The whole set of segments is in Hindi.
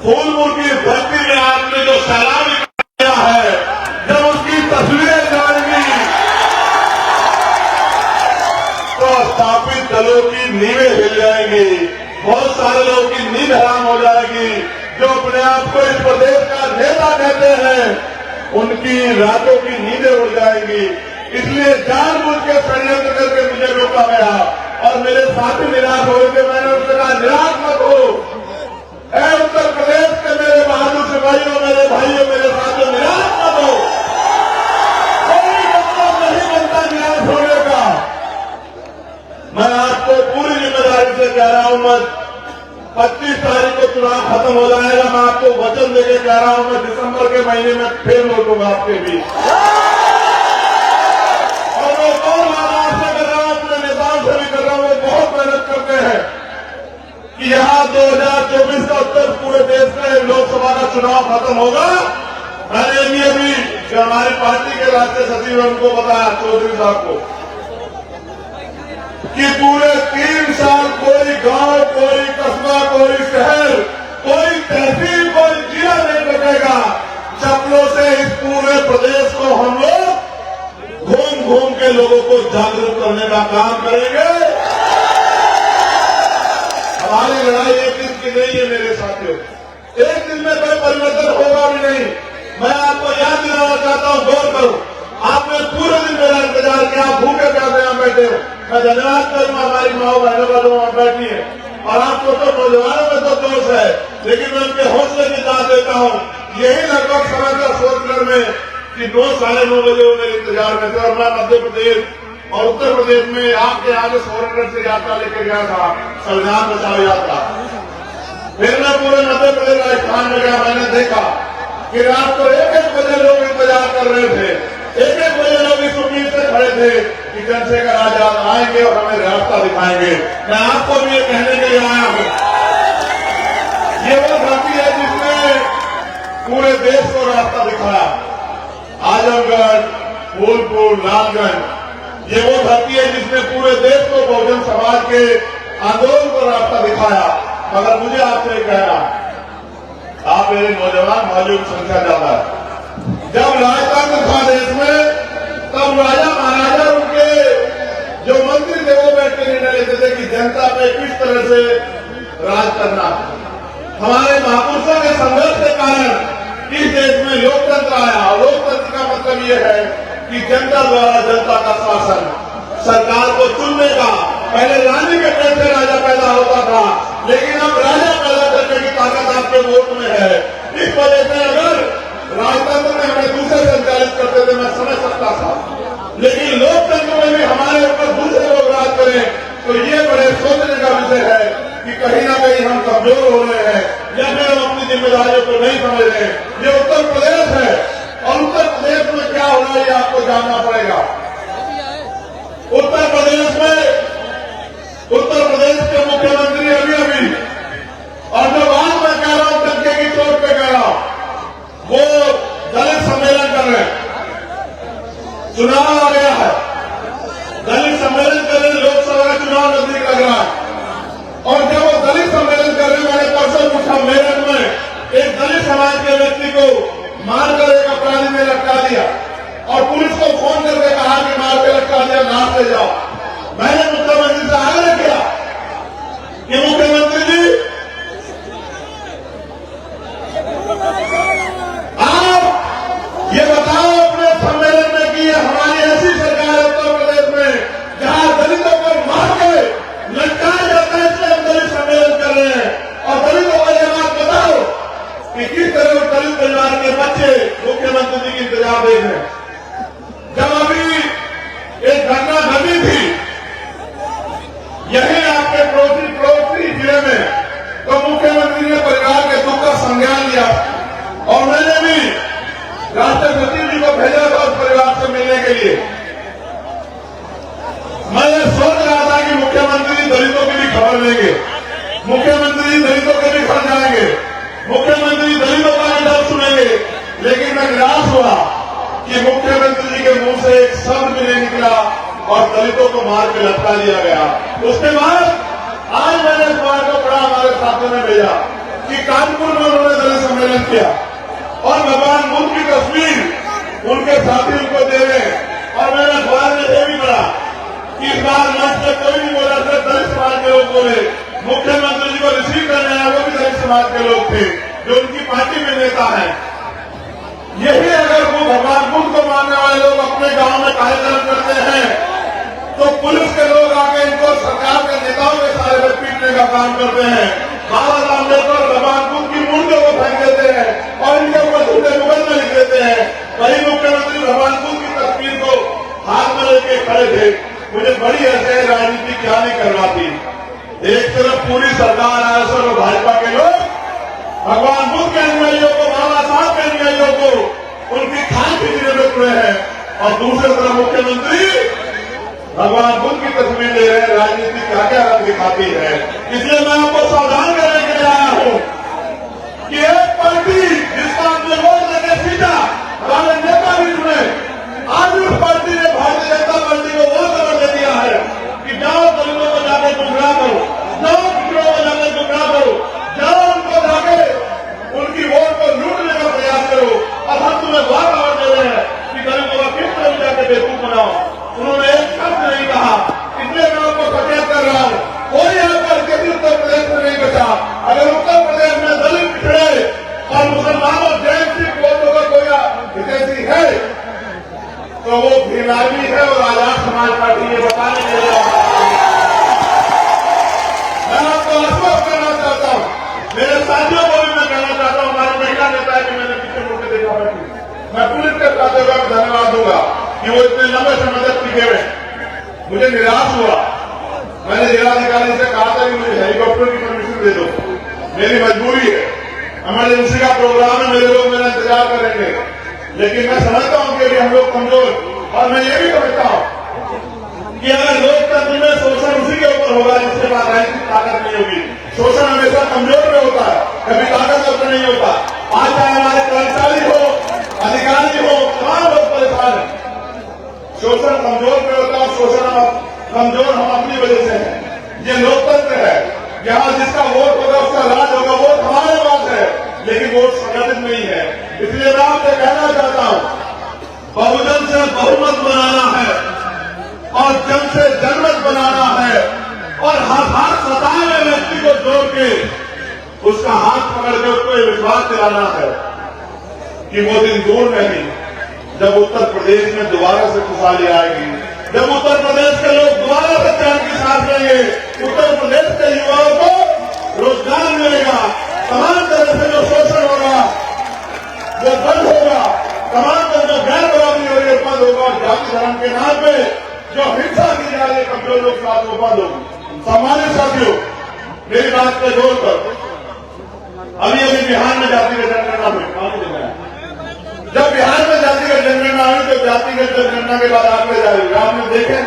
फूलपुर की धरती में आपने जो सैलाब किया है, जब उसकी तस्वीरें जाएंगी तो स्थापित दलों की नींवें हिल जाएंगी। बहुत सारे लोगों की नींद हराम हो जाएगी। जो अपने आप को इस प्रदेश का नेता कहते हैं, उनकी रातों की नींदें उड़ जाएंगी। इसलिए जानबूझ के षड्यंत्र करके मुझे रोका गया और मेरे साथी निराश हो गए। मैंने उनसे कहा, निराश मत हो। उत्तर प्रदेश के मेरे बहादुर सिपाहियों, मेरे भाइयों, मेरे साथियों, निराश मत हो। कोई मतलब नहीं बनता निराश होने का। मैं आपको पूरी जिम्मेदारी से कह रहा हूं, मैं 25 तारीख को चुनाव खत्म हो जाएगा। मैं आपको वचन देके कह रहा हूं, मैं दिसंबर के महीने में फिर लौटूंगा आपके बीच। और मैं और वादा आपसे कर रहा हूं, अपने नेताओं से भी कर रहा हूं, वो बहुत मेहनत करते हैं कि यहां 2024 का उत्तर पूरे देश का लोकसभा का चुनाव खत्म होगा। मैंने अभी जो हमारी पार्टी के राष्ट्रीय सचिव है उनको बताया, चौधरी साहब को, कि पूरे 3 साल कोई गांव, कोई कस्बा, कोई शहर, कोई तहसील, कोई जिला नहीं बचेगा। चप्पलों से इस पूरे प्रदेश को हम लोग घूम घूम के लोगों को जागरूक करने का काम करेंगे। हमारी लड़ाई एक दिन की नहीं है मेरे साथियों। एक दिन में कोई परिवर्तन होगा भी नहीं। मैं आपको याद दिलाना चाहता हूं, गौर करो। आपने पूरे दिन मेरा इंतजार किया, भूखे प्यासे यहां बैठे हो। मैं धन्यवाद करूंगा हमारी माओ बहनों का जो वहां बैठी है। और आपको तो नौजवानों में तो जोश है, लेकिन मैं उनके हौसले की दाद देता हूं। यही लगभग समय था सोचकर में कि 9 साढ़े 9 बजे वो मेरे इंतजार में थे। और मैं मध्य प्रदेश और उत्तर प्रदेश में आपके आगे सोरेनगढ़ से यात्रा लेकर गया था, संविधान बचाओ यात्रा। फिर मैं पूरे मध्य प्रदेश राजस्थान में गया। मैंने देखा कि रात को 1-1 बजे लोग इंतजार कर रहे थे। 1-1 बजे लोग इस उम्मीद से खड़े थे कि चंद्रशेखर आजाद आएंगे और हमें रास्ता दिखाएंगे। मैं आपको भी ये कहने के लिए आया हूं, ये वो धरती है जिसने पूरे देश को रास्ता दिखाया। आजमगढ़, फूलपुर, लालगंज, ये वो धरती है जिसने पूरे देश को बहुजन समाज के आंदोलन को रास्ता दिखाया। मगर मुझे आपसे कहना, आप मेरे नौजवान भाइयों की संख्या ज्यादा है। जब राजतंत्र था देश में, तब राजा महाराजा उनके जो मंत्री थे वो बैठ के निर्णय लेते थे कि जनता पे किस तरह से राज करना। हमारे महापुरुषों के संघर्ष के कारण इस देश में लोकतंत्र आया। और लोकतंत्र का मतलब ये है कि जनता द्वारा जनता का शासन, सरकार को चुनने का। पहले रानी के पेट से राजा पैदा होता था, लेकिन अब राजा पैदा करने की ताकत आपके वोट में है। इस वजह से अगर राजतंत्र में हमें दूसरे संचालित करते थे, मैं समझ सकता था, लेकिन लोकतंत्र में भी हमारे ऊपर दूसरे लोग राज करें, तो ये बड़े सोचने का विषय है कि कहीं ना कहीं हम कमजोर हो रहे हैं या फिर हम अपनी जिम्मेदारियों को नहीं समझ रहे। ये उत्तर प्रदेश है और उत्तर प्रदेश में क्या हो रहा है ये आपको जानना पड़ेगा। उत्तर प्रदेश के मुख्यमंत्री अभी और जो बात मैं कह रहा हूं टंके की चोट पे कह रहा हूं, वो दलित सम्मेलन कर रहे हैं। चुनाव आ गया है, दलित सम्मेलन कर रहे हैं, लोकसभा का चुनाव नजदीक लग रहा है। और जब वो दलित सम्मेलन कर रहे हैं, मैंने परसों पूछा, मेरठ में एक दलित समाज के व्यक्ति को मारकर एक अपराधी ने लटका दिया और पुलिस को फोन करके कहा कि मार के लटका दिया, लाश ले जाओ। मैंने मुख्यमंत्री से आग्रह किया कि मुख्यमंत्री जी, आप ये बताओ अपने सम्मेलन में कि हमारी ऐसी सरकार है उत्तर प्रदेश में जहां दलितों को मार के लटकाया जाता है, इसलिए हम दलित सम्मेलन कर रहे हैं। और दलितों को यह बात बताओ कि किस तरह उस दलित परिवार के बच्चे मुख्यमंत्री जी की इंतजार देख रहे हैं। जब अभी एक घटना घटी थी यही आपके पड़ोसी जिले में, तो मुख्यमंत्री ने परिवार के दुख का संज्ञान लिया और मैंने भी राष्ट्रीय सचिव जी को भेजा था उस परिवार से मिलने के लिए। मैं ये सोच रहा था कि मुख्यमंत्री दलितों की भी खबर लेंगे, मुख्यमंत्री दलितों के भी घर जाएंगे, मुख्यमंत्री दलितों का भी दर्द सुनेंगे। लेकिन मैं निराश हुआ कि मुख्यमंत्री जी के मुंह से एक शब्द भी नहीं निकला और दलितों को मार के लटका दिया गया। उसके बाद आज मैंने इस बात को पढ़ा, हमारे साथियों ने भेजा कि कानपुर में उन्होंने दलित सम्मेलन किया और भगवान बुद्ध की तस्वीर उनके साथी उनको दे रहे हैं। और मैंने अखबार में ये भी पढ़ा कि इस बार मंच पे कोई नहीं बोला, सिर्फ दलित समाज के लोग बोले। मुख्यमंत्री जी को रिसीव करने आए वो भी दलित समाज के लोग थे जो उनकी पार्टी में नेता है। यही अगर वो भगवान बुद्ध को मानने वाले लोग अपने गांव में कार्यक्रम करते हैं तो पुलिस के लोग आके इनको सरकार के नेताओं के सारे पर पीटने का काम करते हैं। बाबा साहब अम्बेडकर भगवान बुद्ध की मूर्तियों को फेंक देते हैं और इनके ऊपर झूठे मुकदमे लिख देते हैं। वही मुख्यमंत्री भगवान बुद्ध की तस्वीर को हाथ में लेके खड़े थे। मुझे बड़ी ऐसे राजनीति क्या नहीं करना थी। एक तरफ पूरी सरकार आरएसएस और भाजपा के लोग भगवान बुद्ध के अनुयायियों को, बाबा साहब के अनुयायियों को उनकी खान खींचने में तुले हैं और दूसरी तरफ मुख्यमंत्री भगवान बुद्ध की तस्वीर ले रहे हैं। राजनीति क्या क्या रंग दिखाती है। इसलिए मैं आपको सावधान करने के लिए आया हूं कि एक पार्टी जिसका हमने वोट देके सीधा हमारे नेता भी चुने, आज उस पार्टी ने भारतीय जनता पार्टी को वो खबर दे दिया है कि जाओ दलितों को जाकर गुमराह करो, जाओ पिछड़ों को जाकर गुमराह करो, जाओ उनको जाके उनकी वोट को लूटने का प्रयास करो। अब हम तुम्हें वह खबर दे रहे हैं कि दलितों का किस तरह जाकर बेवकूफ बनाओ। उन्होंने एक शब्द नहीं कहा, इसलिए मैं आपको सचेत कर रहा हूं। कोई आकर किसी उत्तर प्रदेश में नहीं बचा। अगर उत्तर प्रदेश में दलित पिछड़े और मुसलमानों जैन सिख वोटों का कोई हितैषी है तो वो भीमावी है और आजाद समाज पार्टी ये बताने के लिए मैं आपको आश्वस्त करना चाहता हूं। मेरे साथियों को भी मैं कहना चाहता हूं, हमारे महिला नेता है कि मैंने पीछे मुड़ के देखा बैठी, मैं पुलिस के साथियों का धन्यवाद दूंगा कि वो इतने लंबे समय तक टिके हुए। मुझे निराश हुआ। मैंने जिलाधिकारी से कहा था कि मुझे हेलीकॉप्टर की परमिशन दे दो, मेरी मजबूरी है, इमरजेंसी का प्रोग्राम है, मेरे लोग मेरा इंतजार करेंगे। लेकिन मैं समझता हूं कि अभी हम लोग कमजोर, और मैं ये भी समझता हूं कि अगर लोकतंत्र में शोषण उसी के ऊपर होगा जिसके पास राजनीतिक ताकत नहीं होगी। शोषण हमेशा कमजोर में होता है, कभी ताकत पर नहीं होता। आज चाहे हमारे कर्मचारी हो, अधिकारी हो, तमाम लोग परेशान है। शोषण कमजोर में होता है, शोषण कमजोर हम अपनी वजह से है। ये लोकतंत्र है, यहाँ जिसका वोट होगा उसका राज होगा। वोट हमारे पास है लेकिन वोट संगठित नहीं है। इसलिए मैं आपसे कहना चाहता हूं, बहुजन से बहुमत बनाना है और जन से जनमत बनाना है और हर सताए हुए व्यक्ति को जोड़ के उसका हाथ पकड़ के उसको ये विश्वास दिलाना है कि वो दिन दूर नहीं जब उत्तर प्रदेश में दोबारा से खुशहाली आएगी, जब उत्तर प्रदेश के लोग दोबारा से चैन की सांस लेंगे, उत्तर प्रदेश के युवाओं को रोजगार मिलेगा, तमाम तरह से जो शोषण होगा वो बंद होगा, तमाम तरह जो गैर बराबरी हो रही है बंद होगा, और जाति धर्म के नाम पे जो हिंसा की जा रही है कमजोर लोग साथ वो बंद होगी। सम्मानित साथियों, मेरी बात पे जोर कर, अभी अभी बिहार में जातिगत जनगणना हुई। जब बिहार में जातिगत जनगणना हुई तो जातिगत जनगणना के बाद आंकड़े जारी, आपने देखे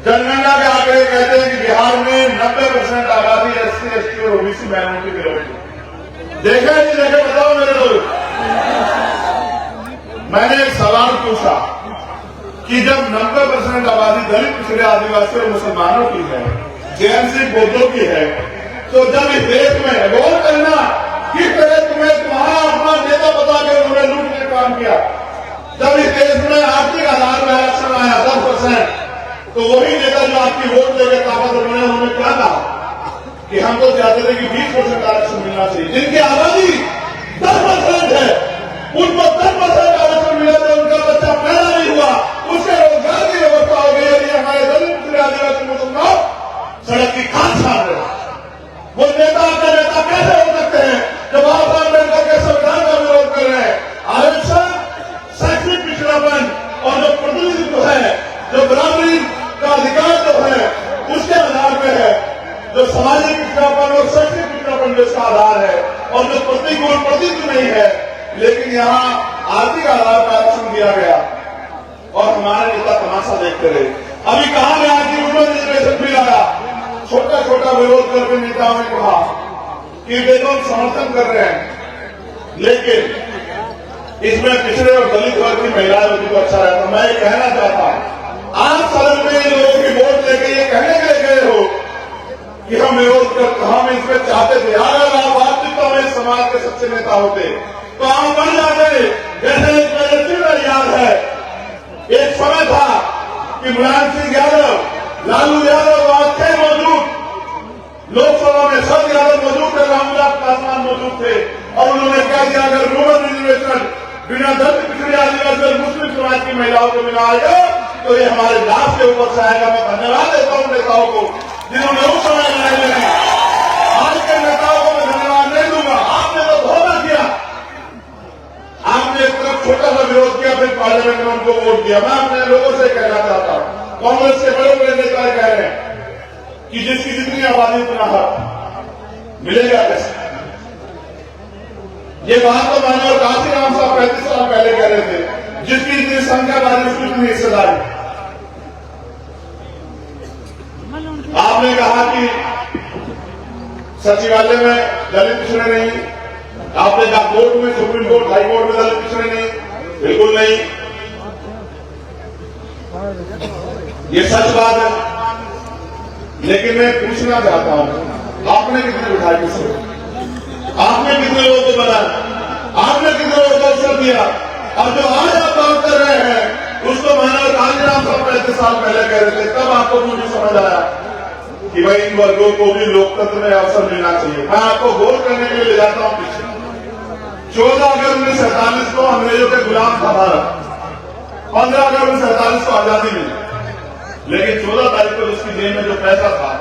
जनगणना के आंकड़े कहते हैं कि बिहार में 90% आबादी SC, ST और OBC माइनॉरिटी की रहेगी। देखे नहीं देखे बताओ मेरे लोग। मैंने एक सवाल पूछा कि जब 90% आबादी दलित, पिछड़े, आदिवासी और मुसलमानों की है, जैन सिख बौद्धों की है, तो जब इस देश में गौर करना किस तरह तुम्हें तुम्हारा अपना नेता बता के उन्होंने लूटने का काम किया। जब इस देश में आर्थिक आधार पर आरक्षण आया 10%, तो वही नेता जो आपकी वोट देकर ताकतवर बने उन्होंने क्या कहा कि हम तो चाहते थे कि 20% आरक्षण मिलना चाहिए। जिनकी आबादी 10% है उनको 10% आरक्षण मिला तो उनका बच्चा पैदा नहीं हुआ, उसके रोजगार की व्यवस्था हो गई। यदि हमारे दलित, पिछड़े, आदिवासी, मुसलमान सड़क की खान छान रहे, वो नेता का नेता कैसे हो सकते हैं जब बाबा साहब अम्बेडकर के संविधान का विरोध कर रहे हैं। आरक्षण, शैक्षणिक पिछड़ापन और जो प्रतिनिधित्व है, जो बराबरी का अधिकार जो है उसके आधार पर है, जो सामाजिक पिछड़ापन और शैक्षणिक पिछड़ापन जो इसका आधार है, और जो प्रतिकूल प्रतित्व नहीं है, लेकिन यहाँ आर्थिक आधार पर आरक्षण दिया गया और हमारे नेता तमाशा देखते रहे। अभी कहा गया कि वुमेन रिजर्वेशन बिल आया, छोटा छोटा विरोध करके नेताओं ने कहा कि देखो हम समर्थन कर रहे हैं, लेकिन इसमें पिछड़े और दलित वर्ग की महिलाएं होती तो अच्छा रहता। मैं ये कहना चाहता हूं, आप सदन में लोगों की वोट लेके ये कहने के लिए गए हो कि हम विरोध करते, हम इसमें चाहते थे। अगर आप समाज के सच्चे नेता होते तो हम बन जाते। जैसे एक मेरे फिर याद है, एक समय था कि मुलायम सिंह यादव, लालू यादव वहां थे मौजूद, लोकसभा में शरद यादव मौजूद थे, रामविलास पासवान मौजूद थे, और उन्होंने क्या किया, अगर रूरल रिजर्वेशन बिना दलित पिछड़े आदिवासी और मुस्लिम समाज की महिलाओं को मिला आएगा तो ये हमारे लाभ के ऊपर से आएगा। मैं धन्यवाद देता हूं नेताओं को जिन्होंने उस समय लड़ाई लड़ी। आज के नेताओं को मैं धन्यवाद नहीं दूंगा, आपने तो धोखा किया। आपने एक तरफ छोटा सा विरोध किया, फिर पार्लियामेंट में उनको वोट दिया। मैं अपने लोगों से कहना चाहता हूं, कांग्रेस के बड़े बड़े नेता कह रहे हैं कि जिसकी जितनी आबादी उतना हक मिलेगा कैसे। ये बात तो मैंने और काशी राम साहब 35 साल पहले कह रहे थे, जिसकी इतनी संख्या बारी उसकी इतनी हिस्सेदारी। आपने कहा कि सचिवालय में दलित पिछड़े नहीं, आपने कहा कोर्ट में, सुप्रीम कोर्ट, हाई कोर्ट में दलित पिछड़े नहीं, बिल्कुल नहीं, ये सच बात है। लेकिन मैं पूछना चाहता हूं, आपने कितने विधायक से, आपने कितने लोगों को बनाया, आपने कितने लोगों को अवसर दिया। अब जो आज आप बात कर रहे हैं उसको मैंने और कांशीराम साहब 35 साल पहले कह रहे थे, तब आपको मुझे समझ आया कि भाई इन वर्गों को भी लोकतंत्र में अवसर मिलना चाहिए। मैं आपको गोल करने के लिए ले जाता हूं पीछे। 14 अगस्त 1947 को अंग्रेजों के गुलाम था भारत, 15 अगस्त 1947 को आजादी मिली, लेकिन 14 तारीख को जिसकी जेब में जो पैसा था,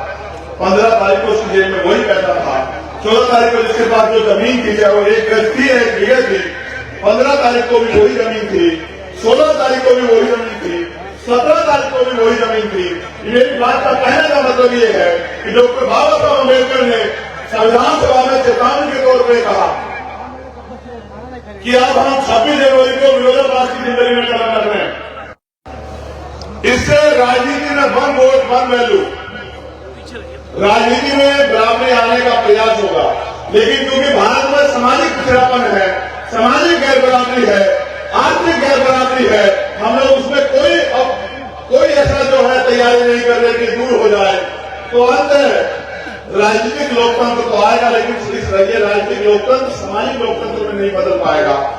15 तारीख को उसकी जेब में वही पैसा था, 14 तारीख को जिसके पास जो जमीन थी, चाहे वो 1 गज थी, 1 बीघे थी, 15 तारीख को भी वही जमीन थी, 16 तारीख को भी वही जमीन थी, 17 तारीख को भी वही जमीन थी। मेरी बात का कहने का मतलब ये है कि डॉक्टर बाबा साहब अम्बेडकर ने संविधान सभा में चेतावनी के तौर पर कहा कि अब हम 26 जनवरी को विरोधाभास की जिंदगी में कदम रख रहे हैं। इससे राजनीति में 1 वोट 1 वैल्यू, राजनीति में बराबरी आने का प्रयास होगा। लेकिन क्योंकि भारत में सामाजिक पिछड़ापन है, सामाजिक गैर बराबरी है, आर्थिक गैर बराबरी है, हम लोग उसमें कोई ऐसा जो है तैयारी नहीं कर रहे कि दूर हो जाए, तो अंत राजनीतिक लोकतंत्र तो आएगा, लेकिन इस राजनीतिक लोकतंत्र सामाजिक लोकतंत्र में नहीं बदल पाएगा।